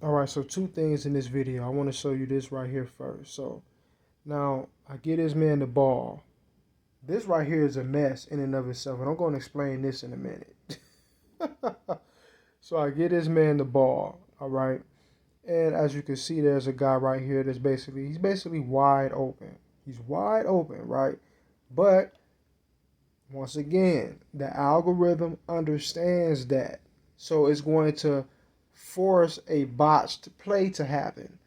All right, so two things in this video. I want to show you this right here first. So now I get this man the ball. This right here is a mess in and of itself, and I'm going to explain this in a minute. So I get this man the ball, all right? And as you can see, there's a guy right here that's he's basically wide open. He's wide open, right? But once again, the algorithm understands that. So it's going to force a botched play to happen.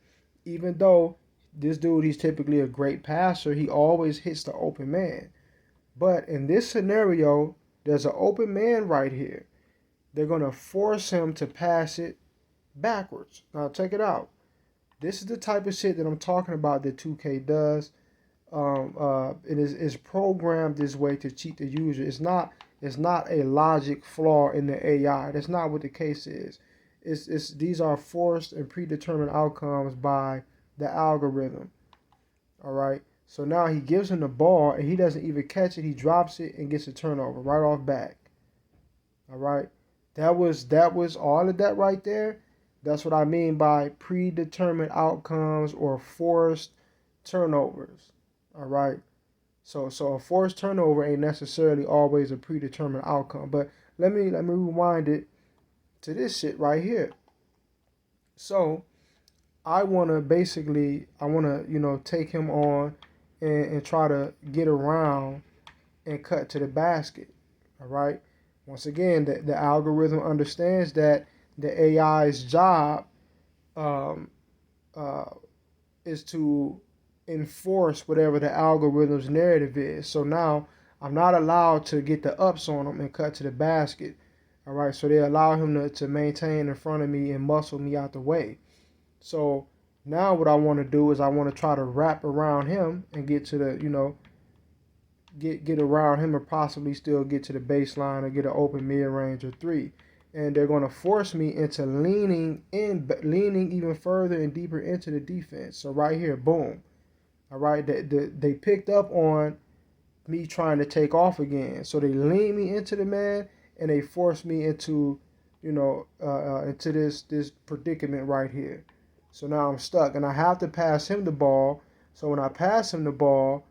Even though this dude, he's typically a great passer, he always hits the open man. But in this scenario, there's an open man right here. They're going to force him to pass it backwards. Now, check it out. This is the type of shit that I'm talking about that 2K does. It is programmed this way to cheat the user. It's not a logic flaw in the AI. That's not what the case is. It's these are forced and predetermined outcomes by the algorithm. All right. So now he gives him the ball and he doesn't even catch it. He drops it and gets a turnover right off back. All right. That was all of that right there. That's what I mean by predetermined outcomes or forced turnovers. All right. So a forced turnover ain't necessarily always a predetermined outcome. But let me rewind it to this shit right here. So I wanna take him on and try to get around and cut to the basket. All right. Once again, the algorithm understands that the AI's job um, uh, is to enforce whatever the algorithm's narrative is. So now I'm not allowed to get the ups on him and cut to the basket. All right. So they allow him to maintain in front of me and muscle me out the way. So now what I want to do is I want to try to wrap around him and get to the, get around him or possibly still get to the baseline or get an open mid range or three. And they're going to force me into leaning even further and deeper into the defense. So right here, boom. All right, they picked up on me trying to take off again. So they lean me into the man and they force me into, into this predicament right here. So now I'm stuck and I have to pass him the ball. So when I pass him the ball,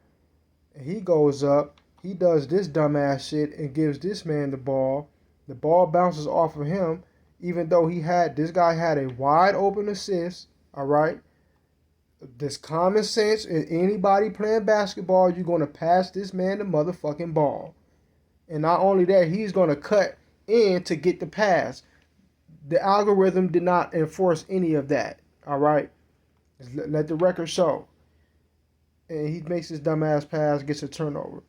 and he goes up, he does this dumbass shit and gives this man the ball. The ball bounces off of him, even though this guy had a wide open assist. All right. This common sense in anybody playing basketball, you're gonna pass this man the motherfucking ball. And not only that, he's gonna cut in to get the pass. The algorithm did not enforce any of that. All right. Let the record show. And he makes his dumbass pass, gets a turnover.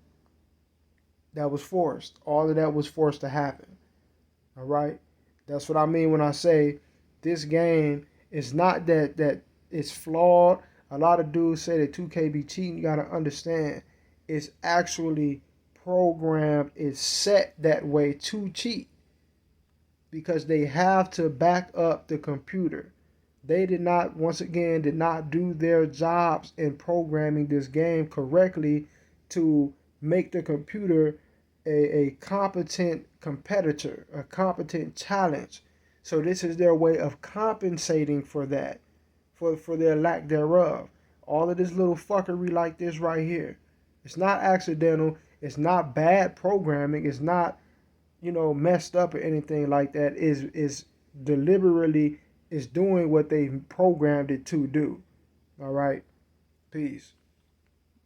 That was forced. All of that was forced to happen. All right. That's what I mean when I say this game is not that it's flawed. A lot of dudes say that 2K be cheating. You gotta understand, it's actually programmed. It's set that way to cheat because they have to back up the computer. They once again, did not do their jobs in programming this game correctly to make the computer a competent competitor, a competent challenge. So this is their way of compensating for that, for their lack thereof. All of this little fuckery like this right here. It's not accidental. It's not bad programming. It's not, messed up or anything like that. Is deliberately is doing what they programmed it to do. All right. Peace.